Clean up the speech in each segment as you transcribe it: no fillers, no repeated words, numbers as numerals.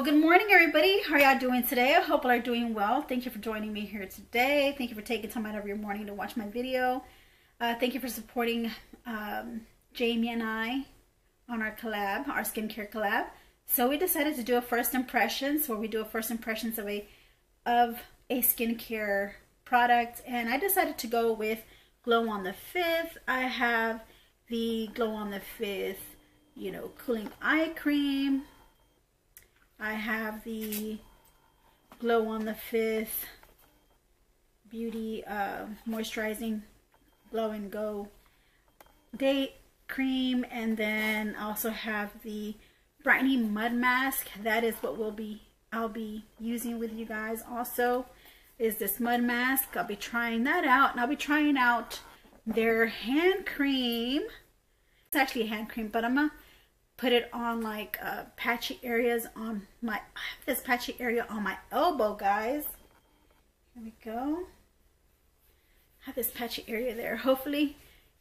good morning, everybody. How are y'all doing today? I hope y'all are doing well. Thank you for joining me here today. Thank you for taking time out of your morning to watch my video. Thank you for supporting Jamie and I on our collab, our skincare collab. So we decided to do a first impressions, where we do a first impressions of a skincare product, and I decided to go with Glow on the 5th. I have the Glow on the 5th, cooling eye cream. I have the Glow on the 5th Beauty Moisturizing Glow and Go Day Cream, and then I also have the Brightening Mud Mask. That is what I'll be using with you guys. Also is this mud mask. I'll be trying that out, and I'll be trying out their hand cream. It's actually a hand cream, but I'm gonna put it on like patchy areas on my, I have this patchy area on my elbow, guys. Here we go. I have this patchy area there. Hopefully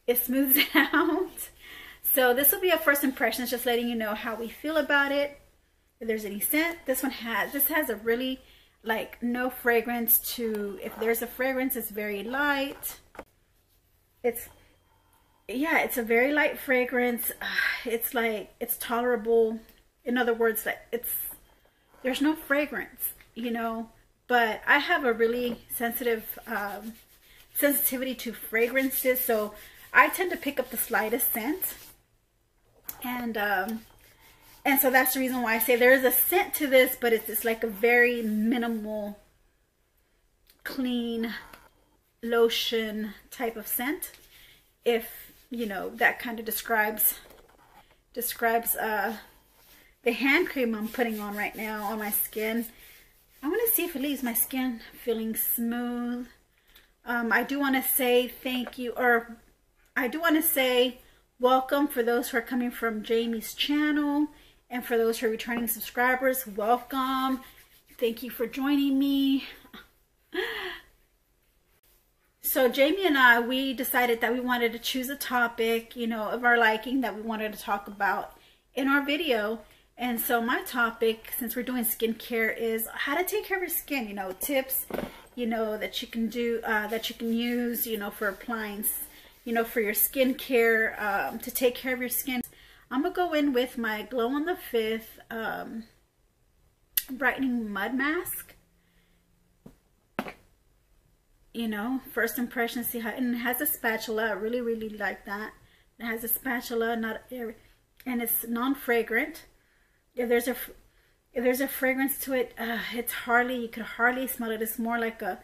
it smooths out. So this will be a first impressions, just letting you know how we feel about it. If there's any scent, this has a really like no fragrance to, if there's a fragrance, it's very light. It's a very light fragrance. It's like, it's tolerable. In other words, like there's no fragrance, but I have a really sensitive sensitivity to fragrances, so I tend to pick up the slightest scent, and so that's the reason why I say there is a scent to this, but it's like a very minimal, clean lotion type of scent. If that kind of describes the hand cream I'm putting on right now on my skin. I want to see if it leaves my skin feeling smooth. I do want to say thank you, or I do want to say welcome for those who are coming from Jamie's channel, and for those who are returning subscribers, welcome. Thank you for joining me. So Jamie and I, we decided that we wanted to choose a topic, of our liking, that we wanted to talk about in our video. And so my topic, since we're doing skincare, is how to take care of your skin, tips, that you can do, that you can use, for applying, for your skincare, to take care of your skin. I'm going to go in with my Glow on the 5th Brightening Mud Mask. First impression, see how, and it has a spatula. I really like that. It has a spatula, and it's non-fragrant. If there's a fragrance to it, you could hardly smell it. It's more like a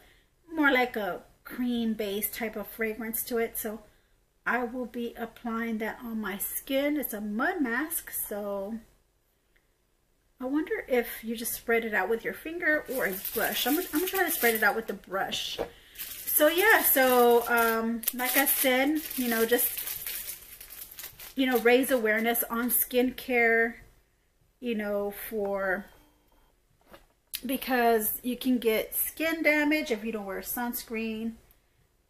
cream-based type of fragrance to it. So I will be applying that on my skin. It's a mud mask, so I wonder if you just spread it out with your finger or a brush. I'm gonna try to spread it out with the brush. So yeah, like I said, just, raise awareness on skincare, because you can get skin damage if you don't wear sunscreen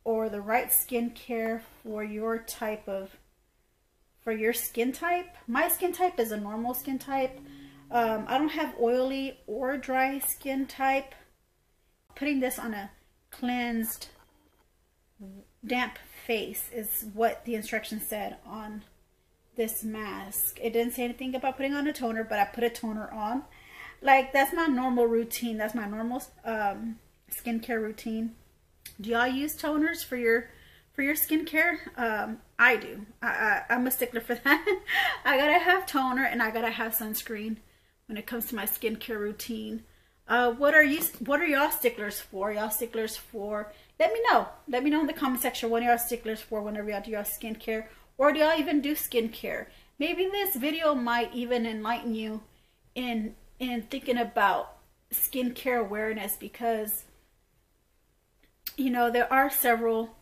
or the right skincare for your skin type. My skin type is a normal skin type. I don't have oily or dry skin type. Putting this on a cleansed, damp face is what the instructions said on this mask. It didn't say anything about putting on a toner, but I put a toner on. Like, that's my normal routine. That's my normal skincare routine. Do y'all use toners for your skincare? I do. I'm a stickler for that. I gotta have toner and I gotta have sunscreen when it comes to my skincare routine. What are y'all sticklers for? Y'all sticklers for? Let me know. Let me know in the comment section what y'all sticklers for whenever y'all do y'all skincare, or do y'all even do skincare? Maybe this video might even enlighten you in thinking about skincare awareness, because there are several.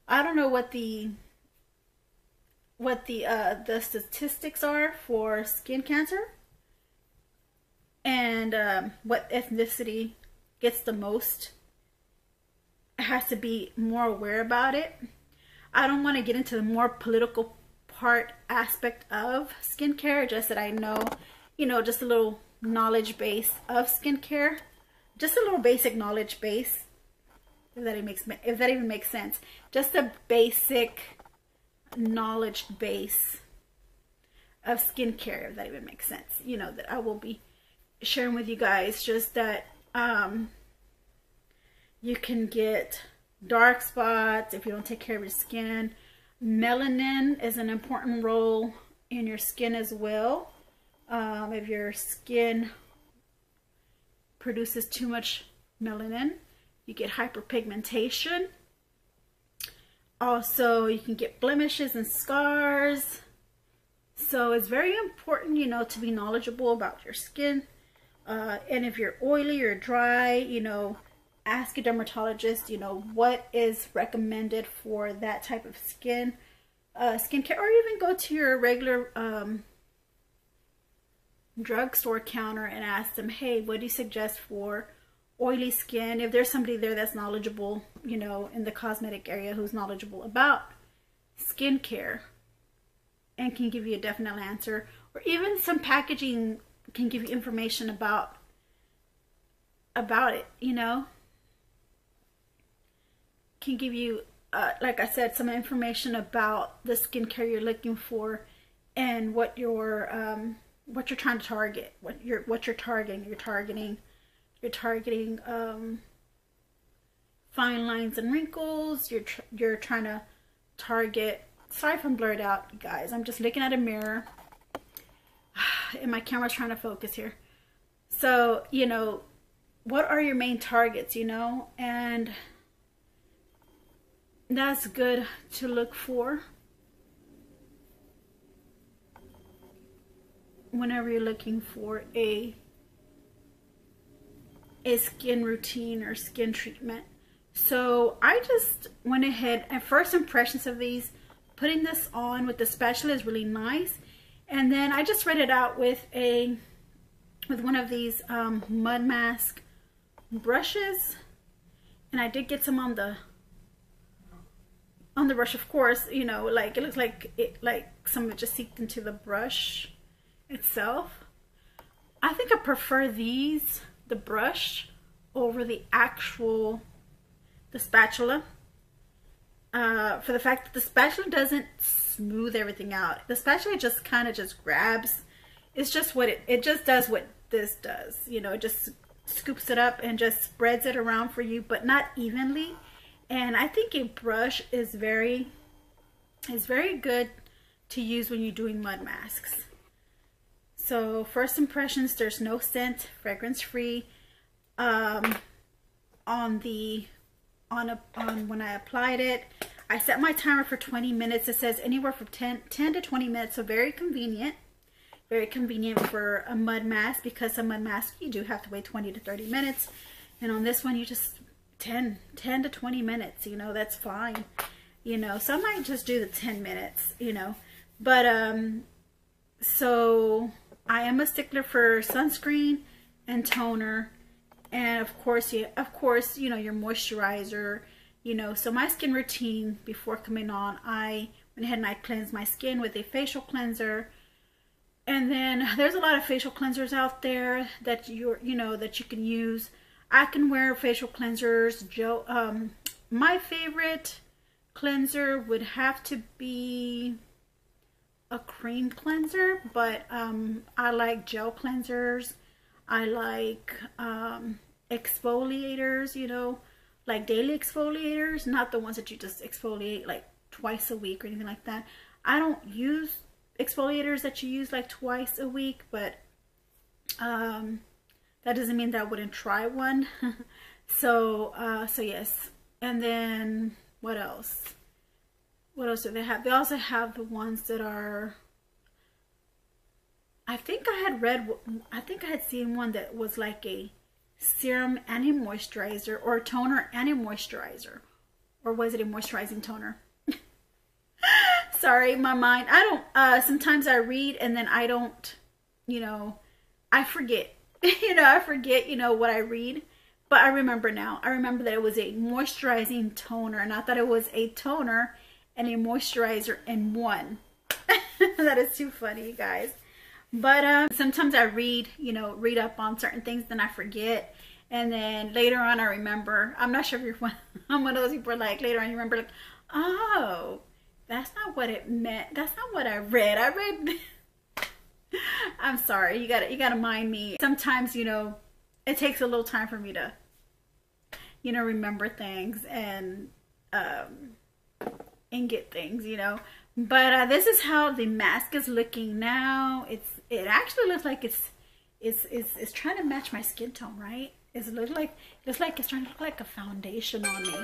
I don't know what the statistics are for skin cancer, and what ethnicity gets the most. Has to be more aware about it. I don't want to get into the more political aspect of skincare, just that I know, just a little knowledge base of skincare. Just a little basic knowledge base, if that even makes sense. Just a basic knowledge base of skincare, if that even makes sense. You know, that I will be sharing with you guys. Just that you can get dark spots if you don't take care of your skin. Melanin is an important role in your skin as well. If your skin produces too much melanin, you get hyperpigmentation. Also, you can get blemishes and scars. So it's very important, you know, to be knowledgeable about your skin. And if you're oily or dry, you know, ask a dermatologist, you know, what is recommended for that type of skincare, or even go to your regular drugstore counter and ask them, hey, what do you suggest for oily skin? If there's somebody there that's knowledgeable, you know, in the cosmetic area, who's knowledgeable about skincare and can give you a definite answer, or even some packaging can give you information about it, you know, can give you like I said, some information about the skincare you're looking for and what you're trying to target, what you're targeting. You're targeting fine lines and wrinkles. You're trying to target. Sorry if I'm blurred out, you guys. I'm just looking at a mirror and my camera's trying to focus here. So, you know, what are your main targets, you know? And that's good to look for whenever you're looking for a skin routine or skin treatment. So I just went ahead, and first impressions of these, putting this on with the spatula is really nice. And then I just read it out with one of these mud mask brushes, and I did get some on the brush, of course. You know, like it looks like some of it just seeped into the brush itself. I think I prefer the brush over the spatula, for the fact that the spatula doesn't smooth everything out. The spatula just kind of just grabs. It's just what it just does what this does, you know. It just scoops it up and just spreads it around for you, but not evenly. And I think a brush is very good to use when you're doing mud masks. So first impressions, there's no scent, fragrance free. When I applied it, I set my timer for 20 minutes. It says anywhere from 10 to 20 minutes, so very convenient. Very convenient for a mud mask, because a mud mask you do have to wait 20 to 30 minutes. And on this one, you just 10 to 20 minutes, you know, that's fine. You know, so I might just do the 10 minutes, you know. But so I am a stickler for sunscreen and toner, and of course, you know, your moisturizer, you know. So my skin routine before coming on, I went ahead and I cleansed my skin with a facial cleanser. And then there's a lot of facial cleansers out there that you can use. I can wear facial cleansers. My favorite cleanser would have to be a cream cleanser, but I like gel cleansers. I like exfoliators, you know, like daily exfoliators, not the ones that you just exfoliate like twice a week or anything like that. I don't use exfoliators that you use like twice a week, but that doesn't mean that I wouldn't try one. So yes. And then what else do they have? They also have the ones that are, I think I had seen one that was like a serum and a moisturizer, or a toner and a moisturizer, or was it a moisturizing toner? Sorry, my mind, I don't, sometimes I read and then I don't, you know, I forget, you know, what I read, but I remember now. I remember that it was a moisturizing toner, and I thought it was a toner and a moisturizer in one. That is too funny, you guys. But sometimes I read, you know, read up on certain things, then I forget. And then later on I remember. I'm not sure if you're one, I'm one of those people like later on you remember like, oh, that's not what it meant. That's not what I read. I read I'm sorry. You gotta mind me. Sometimes, you know, it takes a little time for me to, you know, remember things and get things, you know. But this is how the mask is looking now. It actually looks like it's trying to match my skin tone, right? It looks like it's trying to look like a foundation on me.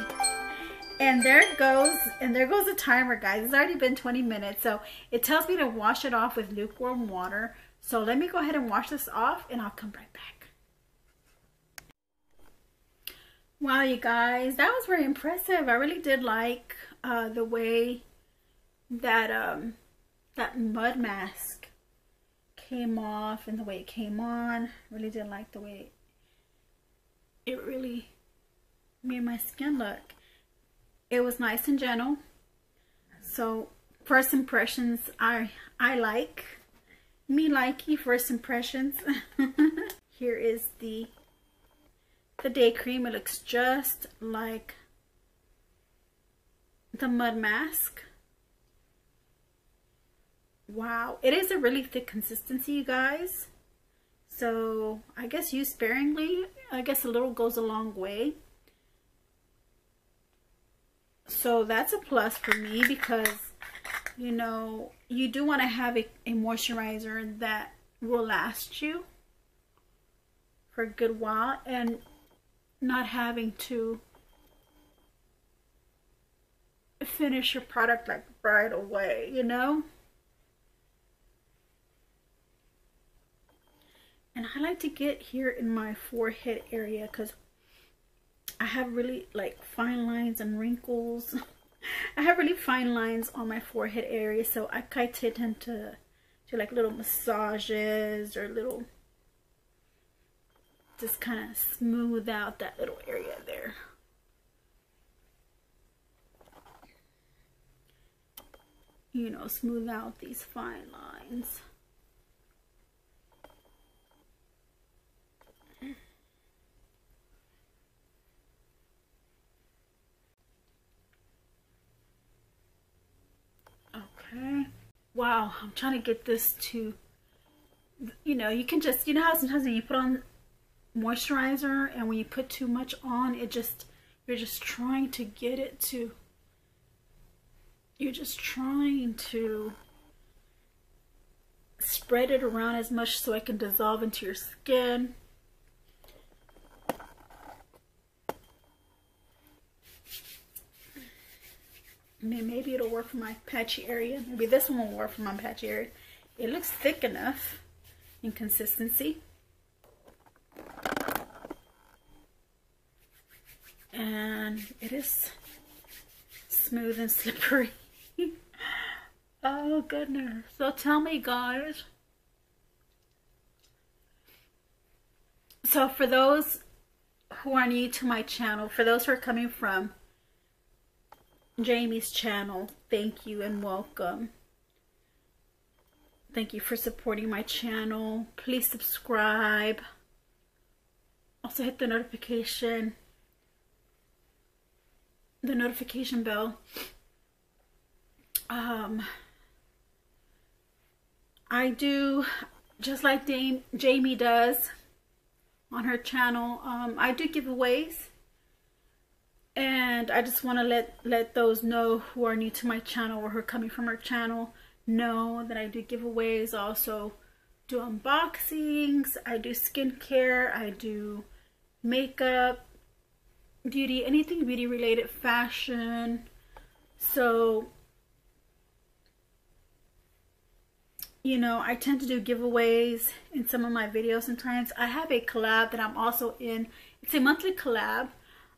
And there goes the timer, guys. It's already been 20 minutes, so it tells me to wash it off with lukewarm water. So let me go ahead and wash this off, and I'll come right back. Wow, you guys, that was very impressive. I really did like the way that that mud mask came off and the way it came on. Really did like the way it really made my skin look. It was nice and gentle. So first impressions, I like. Me likey first impressions. Here is the day cream. It looks just like the mud mask. Wow, it is a really thick consistency, you guys. So I guess use sparingly. I guess a little goes a long way. So that's a plus for me because, you know, you do want to have a moisturizer that will last you for a good while and not having to finish your product like right away, you know. And I like to get here in my forehead area because I have really like fine lines and wrinkles. I have really fine lines on my forehead area, so I kind of tend to do like little massages or little, just kind of smooth out that little area there. You know, smooth out these fine lines. Okay. Wow, I'm trying to get this to, you know, you can just, you know how sometimes when you put on moisturizer and when you put too much on, it just, you're just trying to get it to, you're just trying to spread it around as much so it can dissolve into your skin. Maybe it'll work for my patchy area. Maybe this one will work for my patchy area. It looks thick enough in consistency. And it is smooth and slippery. Oh goodness. So tell me, guys. So for those who are new to my channel, for those who are coming from Jamie's channel, thank you and welcome. Thank you for supporting my channel. Please subscribe. Also hit the notification bell. I do, just like Jamie does on her channel, I do giveaways. And I just want to let those know who are new to my channel or who are coming from our channel know that I do giveaways. I also do unboxings, I do skincare, I do makeup, beauty, anything beauty related, fashion. So, you know, I tend to do giveaways in some of my videos sometimes. I have a collab that I'm also in. It's a monthly collab.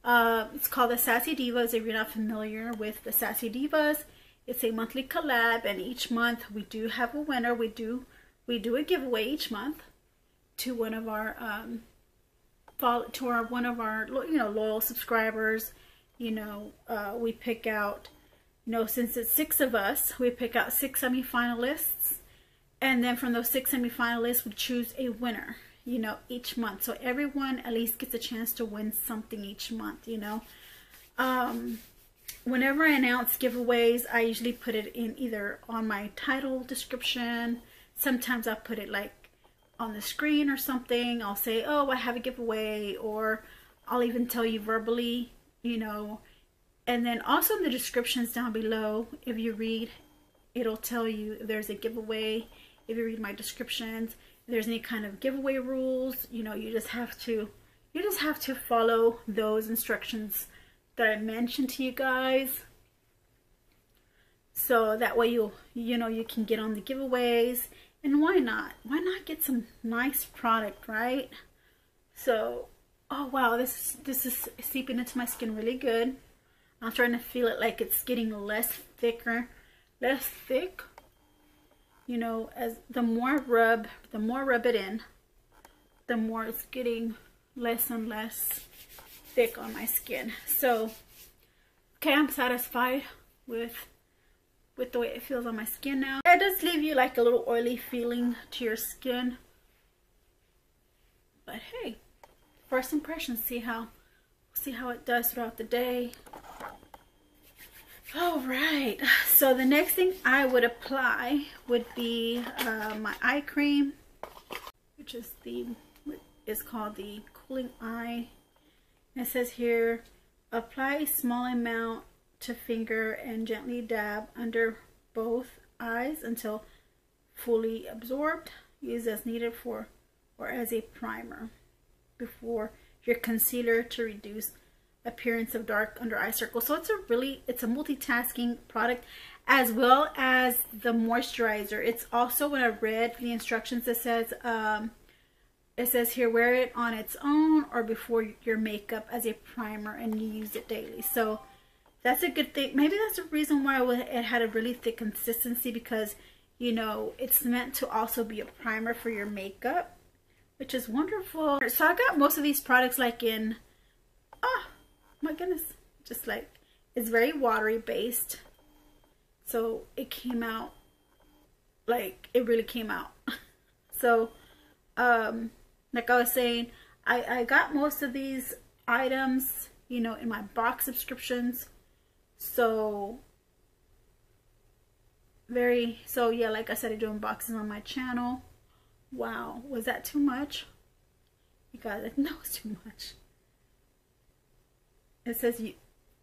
It's called the Sassy Divas. If you're not familiar with the Sassy Divas, it's a monthly collab, and each month we do have a winner. We do a giveaway each month to one of our loyal subscribers. You know, we pick out, you know, since it's 6 of us, we pick out 6 semi-finalists, And then from those 6 semifinalists, we choose a winner, you know, each month. So everyone at least gets a chance to win something each month, you know. Whenever I announce giveaways, I usually put it in either on my title description. Sometimes I'll put it like on the screen or something. I'll say, oh, I have a giveaway, or I'll even tell you verbally, you know. And then also in the descriptions down below, if you read, it'll tell you if there's a giveaway. If you read my descriptions, if there's any kind of giveaway rules, you know, you just have to follow those instructions that I mentioned to you guys. So that way you know, you can get on the giveaways. And why not? Why not get some nice product, right? So, oh wow, this is seeping into my skin really good. I'm starting to feel it like it's getting less thick. You know, as the more I rub it in, the more it's getting less and less thick on my skin. So, okay, I'm satisfied with the way it feels on my skin now. It does leave you like a little oily feeling to your skin. But hey, first impressions, see how it does throughout the day. All right, so the next thing I would apply would be my eye cream, which is called the Cooling Eye. It says here, apply a small amount to finger and gently dab under both eyes until fully absorbed. Use as needed or as a primer before your concealer to reduce appearance of dark under eye circles. So it's a multitasking product, as well as the moisturizer. It's also, when I read the instructions, it says here, wear it on its own or before your makeup as a primer and you use it daily. So that's a good thing. Maybe that's the reason why it had a really thick consistency, because, you know, it's meant to also be a primer for your makeup, which is wonderful. So I got most of these products like in, oh my goodness, just like, it's very watery based. So it came out, like, it really came out. So, like I was saying, I got most of these items, you know, in my box subscriptions. So yeah, like I said, I do unboxings on my channel. Wow, was that too much? You guys, I know it's too much. It says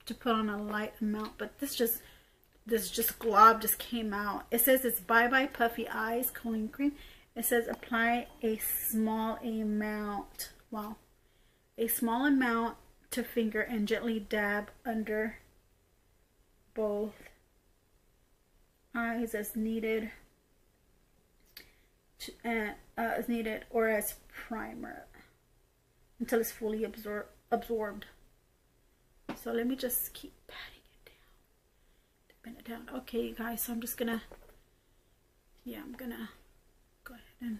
to put on a light amount, but this glob just came out. It says it's Bye Bye Puffy Eyes Cooling Cream. It says apply a small amount. Wow. A small amount to finger and gently dab under both eyes as needed. As needed or as primer until it's fully absorbed. So let me just keep patting it down. Okay, you guys, so I'm just gonna, yeah, I'm gonna go ahead and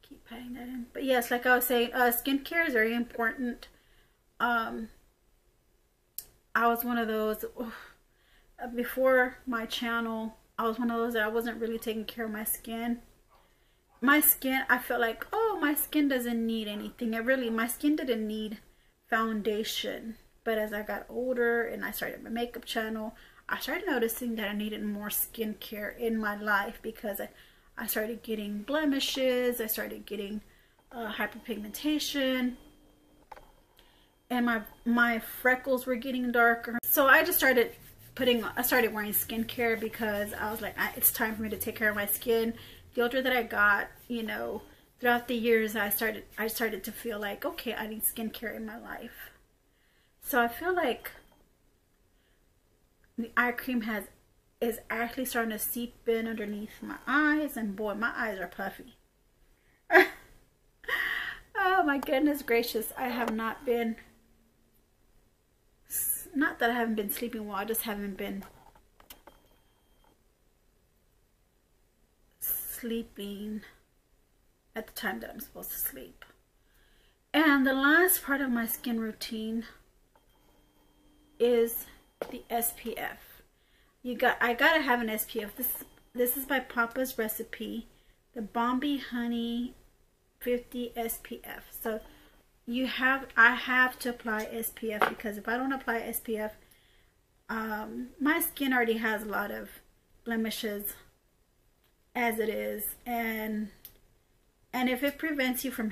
keep patting that in. But yes, like I was saying, skincare is very important. I was one of those, before my channel, I was one of those that I wasn't really taking care of my skin. My skin, I felt like, oh, my skin doesn't need anything. My skin didn't need foundation. But as I got older and I started my makeup channel, I started noticing that I needed more skincare in my life, because I started getting blemishes, I started getting hyperpigmentation, and my freckles were getting darker. So I just started wearing skincare, because I was like, it's time for me to take care of my skin. The older that I got, you know, throughout the years, I started to feel like, okay, I need skincare in my life. So I feel like the eye cream is actually starting to seep in underneath my eyes, and boy, my eyes are puffy. Oh my goodness gracious, I have not been, not that I haven't been sleeping well, I just haven't been sleeping at the time that I'm supposed to sleep. And the last part of my skin routine is the SPF. I gotta have an SPF. This is by Papa's Recipe, the Bombay Honey 50 SPF. So I have to apply SPF, because if I don't apply SPF, my skin already has a lot of blemishes as it is, and if it prevents you from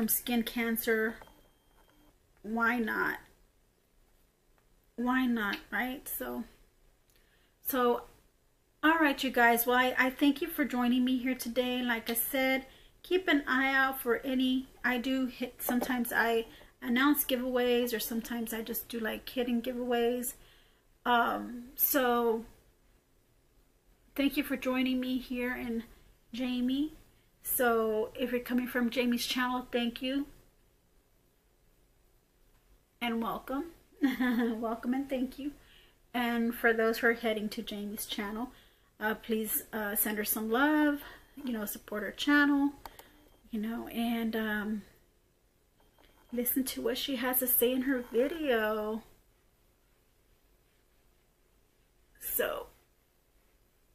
skin cancer, why not? Why not, right? So all right, you guys. Well, I thank you for joining me here today. Like I said, keep an eye out for any. Sometimes I announce giveaways, or sometimes I just do like hidden giveaways. So thank you for joining me here in Jamie. So if you're coming from Jamie's channel, thank you and welcome. Welcome and thank you. And for those who are heading to Jamie's channel, please send her some love, support her channel, and listen to what she has to say in her video. So,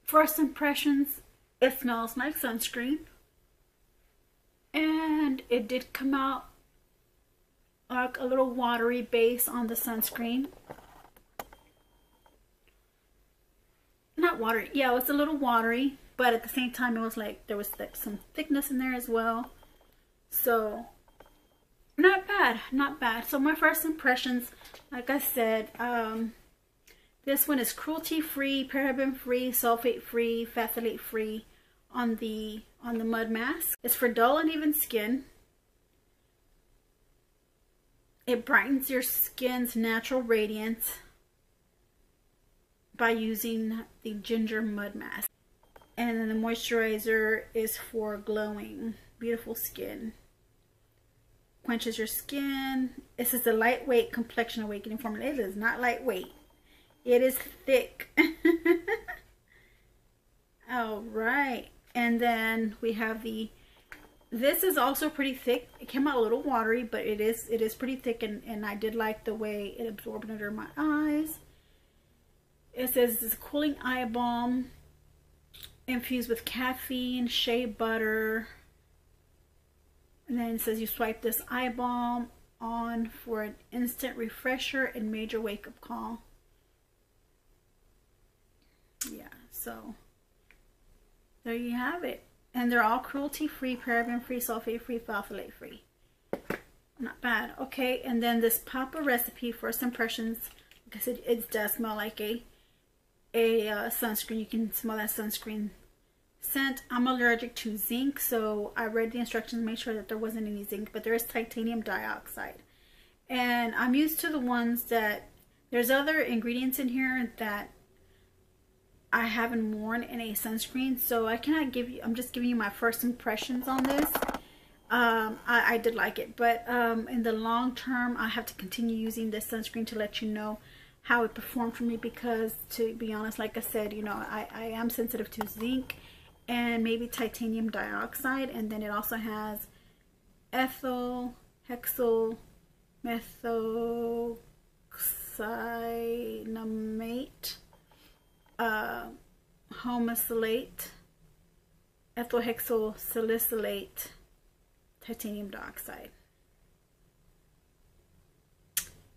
first impressions, it smells like sunscreen, and it did come out like a little watery base on the sunscreen. Not watery, yeah, it was a little watery, but at the same time it was like there was some thickness in there as well. So not bad, not bad. So my first impressions, like I said, this one is cruelty-free, paraben-free, sulfate-free, phthalate-free on the mud mask. It's for dull and even skin. It brightens your skin's natural radiance by using the ginger mud mask. And then the moisturizer is for glowing, beautiful skin. Quenches your skin. This is a lightweight complexion awakening formula. It is not lightweight. It is thick. All right. And then we have this is also pretty thick. It came out a little watery, but it is pretty thick, and I did like the way it absorbed under my eyes. It says this cooling eye balm infused with caffeine, shea butter. And then it says you swipe this eye balm on for an instant refresher and major wake-up call. Yeah, so there you have it. And they're all cruelty-free, paraben-free, sulfate-free, phthalate-free. Not bad. Okay, and then this Papa Recipe first impressions. Like I said, it does smell like a sunscreen. You can smell that sunscreen scent. I'm allergic to zinc, so I read the instructions, made sure that there wasn't any zinc, but there is titanium dioxide. And I'm used to the ones that, there's other ingredients in here that I haven't worn in a sunscreen, so I cannot give you, I'm just giving you my first impressions on this. I did like it, but in the long term, I have to continue using this sunscreen to let you know how it performed for me, because to be honest, like I said, I am sensitive to zinc and maybe titanium dioxide, and then it also has ethyl, hexyl, methoxynitrate, homosalate, ethyl hexyl salicylate, titanium dioxide.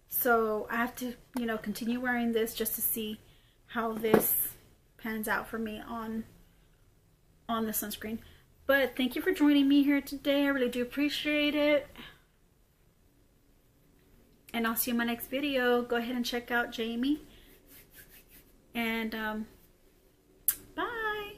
So I have to, continue wearing this just to see how this pans out for me on the sunscreen. But thank you for joining me here today. I really do appreciate it. And I'll see you in my next video. Go ahead and check out Jamie. And bye.